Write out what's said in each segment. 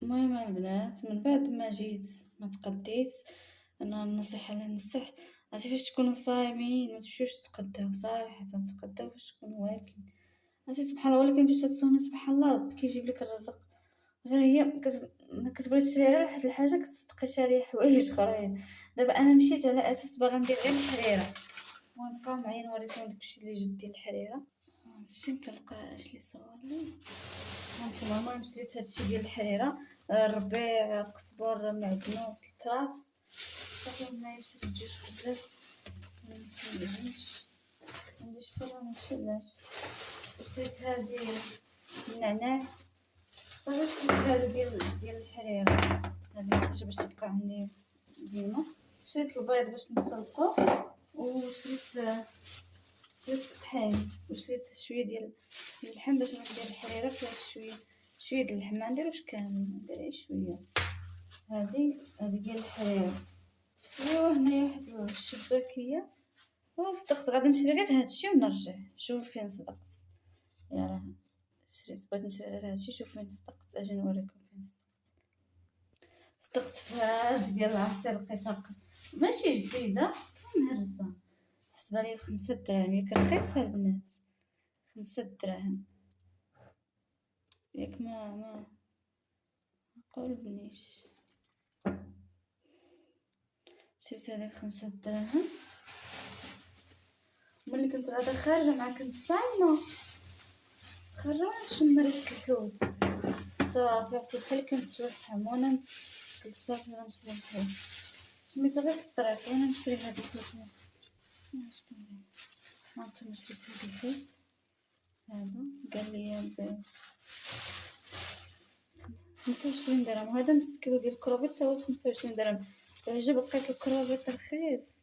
المهم البنات، من بعد ما جيت ما تقديت، انا النصيحه اللي ننصح، عرفتي فاش تكونوا صايمين ما تمشيوش تقداو صراحه، تقداو فاش تكونوا واكلين. عرفتي سبحان الله، ولا كنتي تصومي سبحان الله ربي كيجيب لك الرزق. غير هي ما كتبغي تشري غير واحد الحاجه، كتبقى شاريه حوايج اخرين. دابا انا مشيت على اساس باغا ندير غير الحريره، ونبقاو معايا نوريكم داكشي اللي جبت ديال الحريره. ماشي كنلقى اش اللي صورني. هانتوما المهم شريت هادشي ديال الحريره، الربيع، قزبر، معدنوس، الكرافس. صافي هنايا شريت جوج خبزات، متنجمش عنديش فرا منشلاش. وشريت هادي النعناع. صافي شريت هادو ديال الحريره، هادي حاجه باش تبقى عندي ديما. شريت البيض باش نسلقو، شريت الطحين، وشريت شويه ديال اللحم باش ندير الحريره فيها شويه د اللحم، ما نديروش كامل، ندير غير شويه. هادي ديال الحريره. ايوا هنايا واحد الشباكيه، وصدقت غادي نشري غير هادشي ونرجع. شوف فين صدقت، يا شريت بغيت نشري غير هادشي. شوف فين صدقت، اجي نوريكم فين صدقت في هاد ديال العصير القيصر. ماشي جديده، مهرسه، حسبها لي ب5 دراهم. ياك رخيصه البنات، 5 دراهم. ياك ما قولبنيش. شريت هذه ب5 دراهم. ملي كنت غادا خارجه مع كنت صايمه، خارجه ونشم ريحه الحوت، صافي عرفتي بحال كنت توحم. وانا قلت صافي غنشري الحوت، سميتو غير في الطريق وانا نشري هاد الحوت. شكون هانتوما شريت هاد الحوت هذا، قال لي ب 25 درهم. وهذا نص كيلو ديال الكروفيت تا هو 25 درهم. عجب لقيت الكروفيت رخيص،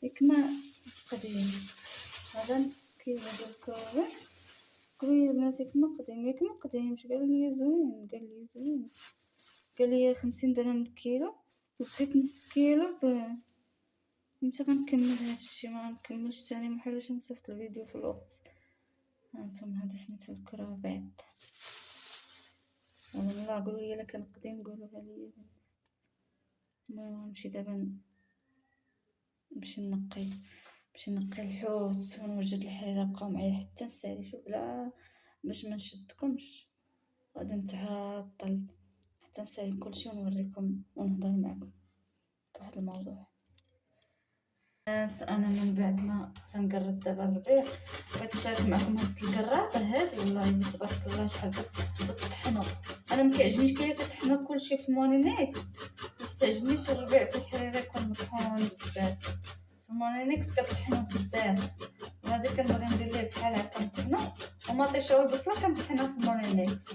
ياك ما قديم. هذا نص كيلو ديال الكروفيت. قالوا لي البنات ياك ما قديم، ياك ما قديمش. قالوا لي زوين، قال لي 50 درهم الكيلو. وديت نص كيلو متى غنكمل هادشي؟ ما غنكملش تاني، محاولش نصيفط الفيديو في الوقت. هانتوما هذا سميتو الكروفيت. والله قولوا لي الا كان قديم قولوها لي. المهم غنمشي دابا نمشي نقي الحوت ونوجد الحريره. بقاو معايا حتى نسالي، شوف بلا باش ما نشدكمش غادي نتعطل حتى نسالي كلشي ونوريكم ونهضر معكم فواحد الموضوع. انا من بعد ما تنقرب دابا الربيع، بغيت نشارك معكم هاد القرابه هادي. والله تبارك الله شحال تطحنوا. انا ما كيعجبنيش كي تطحنوا كلشي في مونينيكس، ما تستعجبنيش الربيع في الحريره يكون مطحون بزاف. في مونينيكس كطحنوا بزاف، وهذا كنبغي ندير ليه بحال هكا نطحنو. ومطيشه والبصله كنطحنها في مونينيكس.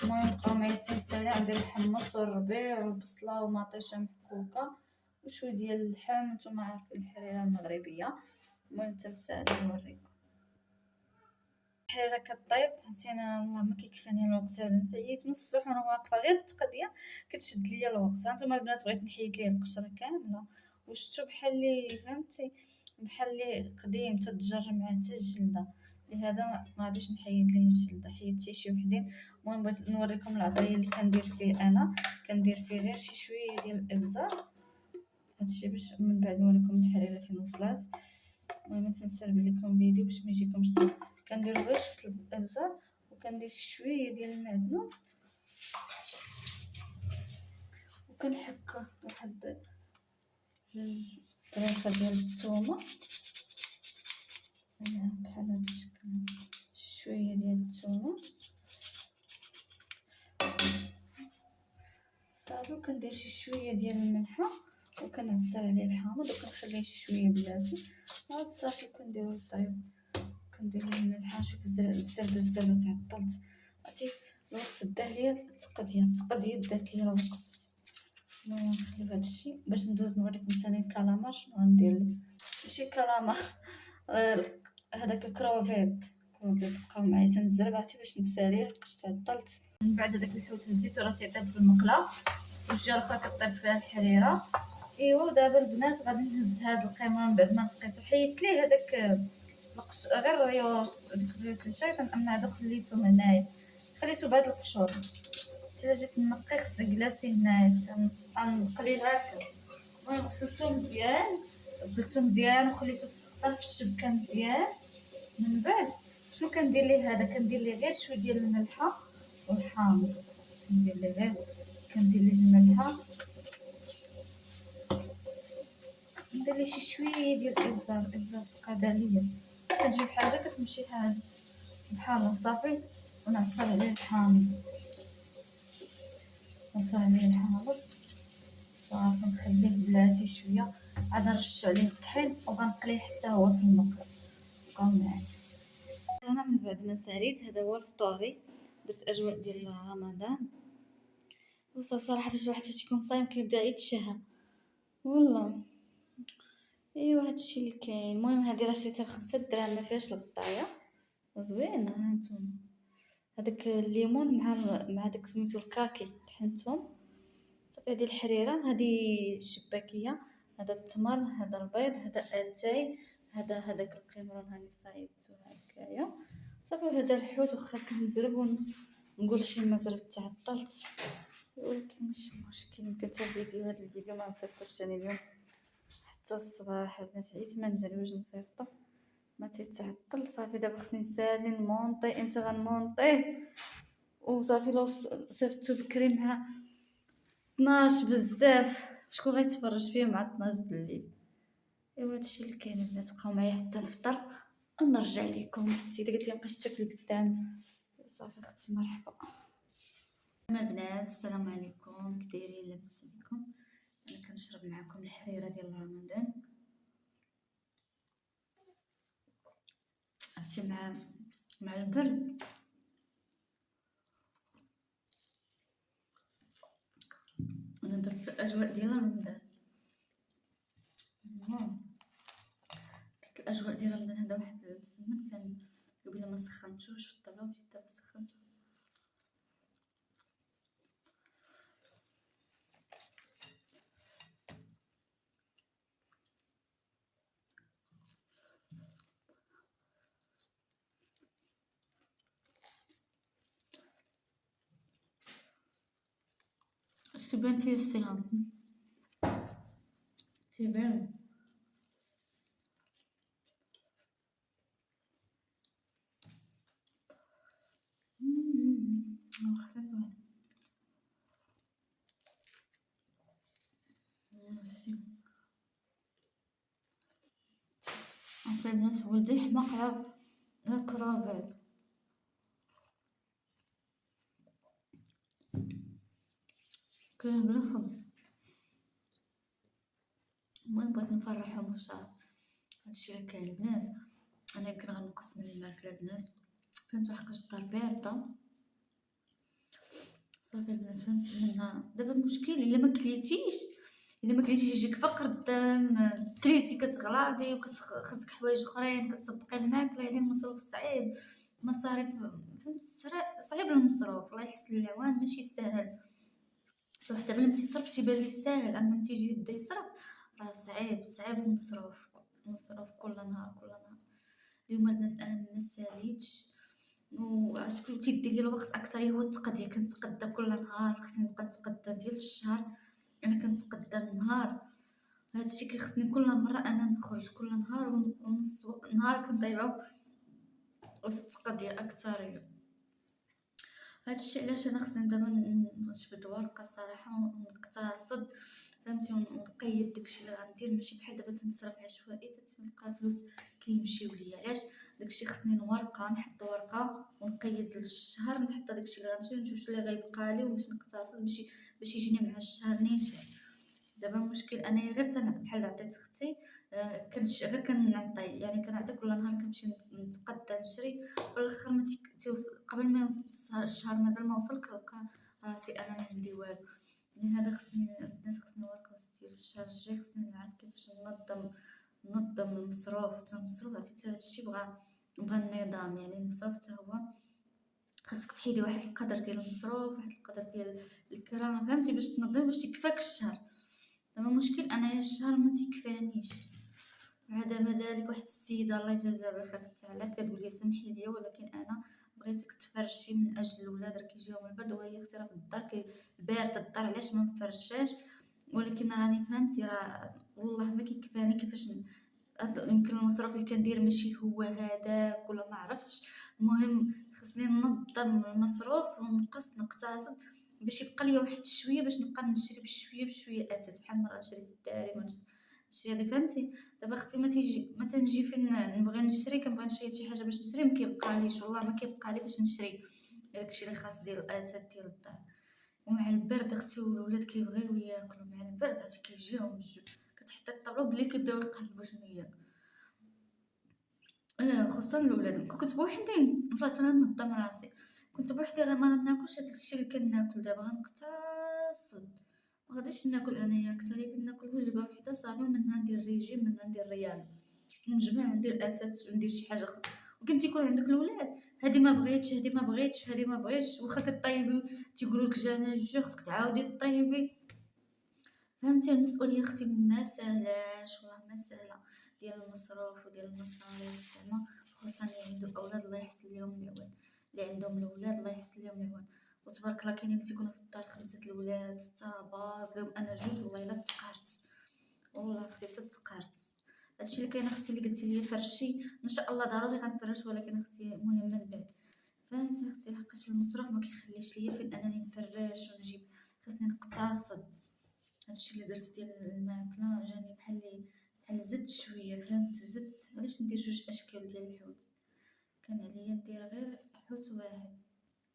المهم بقاو معايا تنسالي، ندير الحمص والربيع والبصله ومطيشه محكوكه وشويه ديال اللحم. نتوما عارفين الحريره المغربيه. المهم تنسالي نوريكم الحريره كطيب. نسينا والله ما كيكفاني الوقت البنات، عييت من الصباح وانا واقفه غير التقديه كتشد ليا الوقت. هانتوما البنات بغيت نحيد ليه القشره كامله، وشفتو بحال اللي فهمتي بحال اللي قديم تتجر معاه حتى الجلده. لهذا ما غاديش نحيد ليه الجلده، حيدت شي وحدين. المهم بغيت نوريكم العطريه اللي كندير فيه. انا كندير فيه غير شي شويه ديال الابزار، هادشي باش من بعد نوريكم الحريره فين وصلات. المهم تنسرب لكم فيديو باش ما يجيكمش طول. كندير غير شويه الابزار وكندير شويه ديال المعدنوس، وكنحك واحد جوج طريفه ديال الثومه بحال هاد الشكل. شويه ديال الثومه صافي، وكندير شي شويه ديال الملحه وكنعصر عليه الحامض وكنخليه شي شويه بلاتي. هاد صافي كنديرو الطيب، كندير الملحه. شوف الزربه تعطلت، عرفتي الوقت داه ليا التقديه دات ليا الوقت. المهم نخليو هادشي باش ندوز نوريكم ثاني الكالامار شنو غندير ليه. ماشي كالامار، هذاك الكروفيت. بقاو معايا تنزرب عرفتي باش نساليه لقيت تعطلت. من بعد هذاك الحوت هزيتو راه تيطيب في المقله، والجهه الاخرى كطيب فيها الحريره. ايوا دابا البنات غادي نهز هاد القيمه من بعد ما نقيتو. حيدت ليه هذاك غير الريوس، ديك الشيطان، اما هذا خليته هنايا، خليته بهاد القشور حيت الا جيت نقي خصني كلاصي هنايا غنقلي هكا. المهم غسلتو مزيان وخليتو تسقطر في الشبكه مزيان. من بعد شنو كندير ليه هذا؟ كندير ليه غير شويه ديال الملحه والحامض. كندير ليه الملحه، ندير ليه شي شويه ديال الابزار قداليه. كنجيب حاجه كتمشي بحال صافي ونعصر عليه الحامض. صافي نخليه بلاتي شويه، عاد نرش عليه الطحين وغنقليه حتى هو في المقله. بقاو معايا. انا من بعد ما ساليت، هذا هو الفطوري. درت اجواء ديال رمضان. وصراحه فاش يكون صايم كيبدا يتشهى والله. ايوا هادشي اللي كاين. المهم هذه راه شريتها ب5 دراهم، ما فيهاش الغطايه، زوينه. ها انتم هذاك الليمون مع داك سميتو الكاكي طحنتهم صافي. هذه الحريره، هذه الشباكيه، هذا التمر، هذا البيض، هذا اتاي، هذاك القمرون هاني صايبته هكايا صافي. وهذا الحوت واخا كنزرب ونقول شي ما زربت تعطلت، ولكن ماشي مشكل. يمكن حتى هذا الفيديو ما نصيفطوش ثاني اليوم حتى الصباح. البنات عييت ما نجريوش نصيفطو، ما تيتعطل صافي. دابا خصني نسالي نمونطي. امتى غنمونطيه؟ وصافي لو صيفطتو بكري مع 12 بزاف، شكون غيتفرج فيه مع 12 د الليل؟ ايوا هادشي اللي كاين البنات. بقاو معايا حتى الفطر ونرجع لكم. السيده قالت لي مابقاش تاكلي قدام. صافي اختي مرحبا. البنات السلام عليكم، كدايرين؟ لاباس عليكم؟ انا كنشرب معكم الحريره ديال رمضان عرفتي، مع البرد. انا درت الاجواء ديال رمضان. درت الاجواء ديال رمضان. هذا واحد المسمن كان قبيله ما سخنتوش في الطابله، وجيت دابا سخنته. تيبان فيه الصيام، تيبان. عرفتي البنات، ولدي حماق على الكرافيل. كاين بلا خبز. المهم بغيت نفرحهم ان شاء الله. هادشي اللي كاين البنات. انا يمكن غنقص من الماكله البنات، فهمتوا؟ حقاش الدار بارده صافي البنات. فهمتي منها دابا المشكل الا ما كليتيش يجيك فقر الدم. كليتي كتغلاضي وخصك حوايج اخرين كتسبقي الماكله، يعني المصروف صعيب، مصاريف. فهمتي؟ صعيب المصروف. الله يحسن العوان ماشي سهل. صراحه دابا لما تيصرف تيبان ليه ساهل، اما ملي تيجي يبدا يصرف راه صعيب المصروف كل نهار كل نهار. اليوم البنات انا ما ساليتش، وعرفتي كل تيدير لي الوقت اكثر هو التقضيه. كنتقدى كل نهار، خصني نبقى نتقدى ديال الشهر. انا كنتقدى النهار. هادشي كيخصني كل مره انا نخرج كل نهار ونص نهار كنضيعو في التقضيه اكثر. هادشي علاش انا خصني دابا نجبد ورقه الصراحه ونقتصد، فهمتي؟ ونقيد داكشي اللي غندير، ماشي بحال دابا تنصرف عشوائي تلقى الفلوس كيمشيو ليا. علاش؟ داكشي خصني ورقه، نحط ورقه ونقيد للشهر، نحط داكشي اللي غنشري نشوف اللي غيبقى لي وباش نقتصد باش يجيني مع الشهر نيشان. دابا المشكل انايا غير بحال عطيت اختي غير كنعطي، يعني كنعطي كل نهار كنمشي نتقدى نشري. في الاخر ما قبل ما يوصل الشهر مازال ما وصل كنلقى راسي انا ما عندي والو. يعني هذا خصني البنات، خصني ورقه وستيل. الشهر الجاي خصني نعرف كيفاش ننظم المصروف عرفتي هادشي بغى النظام. يعني المصروف حتى هو خاصك تحيدي واحد القدر ديال المصروف، واحد القدر ديال الكرا، فهمتي؟ باش تنظم باش يكفاك الشهر. دابا المشكل انايا الشهر ما تيكفانيش. عاد ما ذلك واحد السيده الله يجازيها بخير في التعليق كتقول لي سمحي لي ولكن انا بغيتك تفرشي من اجل الولاد راه كيجيهم البرد، وهي اختي راه في الدار البارد الدار علاش ما مفرشاش. ولكن راني فهمتي راه والله ما كيكفاني كيفاش يمكن المصروف اللي كندير ماشي هو هذاك ولا ما عرفتش. المهم خصني ننظم المصروف ونقص نقتصد باش يبقى لي واحد شويه باش نبقى نشري بشويه بشويه اتات بحال مرة نشري الداري نشري هذه فهمتي. دابا اختي ما تيجي ما تنجي فين نبغي نشري كنبغي نشري شي حاجه باش نشري ما كيبقاليش والله ما كيبقى لي باش نشري داكشي اللي خاص ديال الاتات ديال الدار. ومع البرد اختي والولاد كيبغيو ياكلوا مع البرد عرفتي كيجيهم كتحطي الطابله بلي كيبداو يقلبوا شنو هي. خصوصا الولاد كنت بوحدي والله تنظم راسي. كنت بوحدي غير ما غناكلش هاد الشيء اللي كناكل دابا غنقتصد. ما غاديش ناكل انايا اكثر كناكل وجبه وحده صافي ومنها ندير ريجيم منها ندير رياضه نجمع ندير اتات وندير شي حاجه اخرى. وكنت يكون عندك الاولاد هادي ما بغيتش هادي ما بغيتش هادي ما بغيتش واخا كطيبي تيقولوا لك جانا الجوع خصك تعاودي طيبي. فهمتي المسؤوليه اختي ما سهلاش والله ما سهله ديال المصروف وديال المصاريف زعما. خصوصا اللي عنده اولاد الله يحسن ليهم العون اللي عندهم الاولاد الله يحسن ليهم العون. وتبارك الله كاينين اللي تيكونوا في الدار 5 الاولاد 6 باز لهم انا جوج والله الا تقهرت والله اختي تقهرت. هادشي اللي كاين اختي اللي قلتي لي فرشي ان شاء الله ضروري غنفرش ولكن اختي مهم من بعد فهمتي اختي لحقاش المصروف ما كيخليش ليا فين انني نفرش ونجيب. خاصني نقتصد. هادشي اللي درت ديال الماكلة جاني بحال زدت شوية فهمتو زدت علاش ندير جوج أشكال ديال الحوت كان عليا ندير غير حوت واحد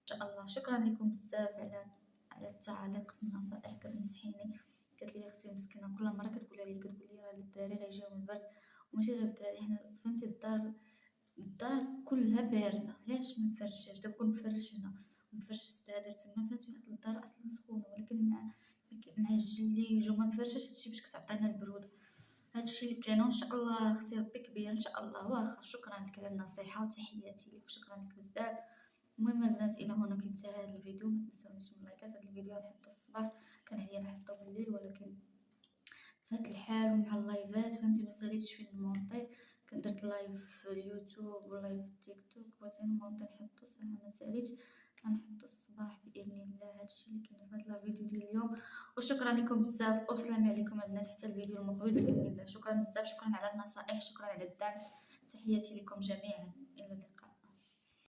إن شاء الله. شكرا لكم بزاف على التعاليق في النصائح كتنصحيني. قالت لي اختي مسكينه كل مره كتقولي راه الدراري غيجيهم البرد وماشي غير الدراري حنا فهمتي الدار كلها بارده علاش ما نفرشهاش دابا كون نفرش هنا ونفرش السدادر تما فهمتي واحد الدار اصلا سخونه ولكن مع الجليج وما مفرشاش هادشي باش كتعطينا البروده. هادشي اللي كاين وان شاء الله اختي ربي كبير ان شاء الله واخا. شكرا لك على النصيحه وتحياتي لك وشكرا لك بزاف. المهم البنات الى هنا كينتهى هذا الفيديو ما تنساونيش من لايكات. هذا الفيديو نحطو الصباح كان عليا نحطو بالليل ولكن فات الحال ومع اللايفات فهمتي ما ساليتش فين نمونطي. كان درت لايف في اليوتيوب ولايف في تيك توك بغيت نمونطي نحطو صراحه ما ساليتش غنحطو الصباح باذن الله. هادشي اللي كاين في هذا الفيديو ديال اليوم وشكرا لكم بزاف والسلام عليكم البنات حتى الفيديو المقبل باذن الله. شكرا بزاف شكرا على النصائح شكرا على الدعم. تحياتي لكم جميعا الى اللقاء.